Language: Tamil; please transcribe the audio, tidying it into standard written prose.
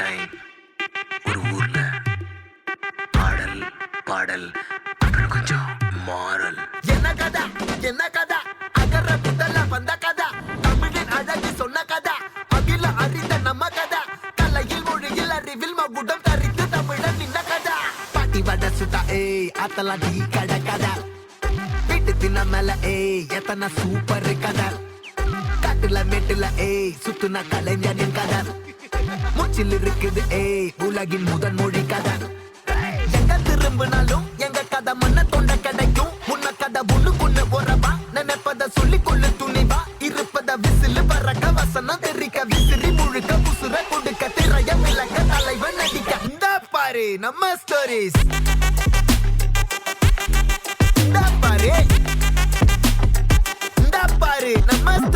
டைம் ஒரு ஊர்ல பாடல் பாடல் அப்புறம் கொஞ்சம் மாறல். என்ன கதா அகர முதல்ல வந்த கதா, தமிழின் அழகு சொன்ன கதா, அகில அறிந்த நம்ம கதா, கலையில் மொழியில் அறிவில் மகுடம் தரித்து தமிழன் நின்ன கதா. பாட்டி வட சுட்டா ஏய் அத்தலாம் டீ கடை கதா, வீட்டு தின்ன மேல ஏய் எத்தனை சூப்பர் கதா, காட்டுல மேட்டுல ஏய் சுத்துன கலைஞனின் கதா, மூச்சில் இருக்குது ஏய் உலகின் முதன் மொழி கதா. எங்க திரும்பினாலும் எங்க கதை மண்ண தொண்ட கிடைக்கும், முன்ன கதை ஒண்ணுக்குன்னு உறவா, நினைப்பத சொல்லி கொள்ளு துணிவா, இருப்பத விசிலு பறக்க வசனம் தெரிக்க விசிறி முழுக்க புசுர கொடுக்க திரைய விளக்க தலைவன் நடிக்க. இந்த பாரு நம்ம ஸ்டோரிஸ், இந்த பாரு நம்ம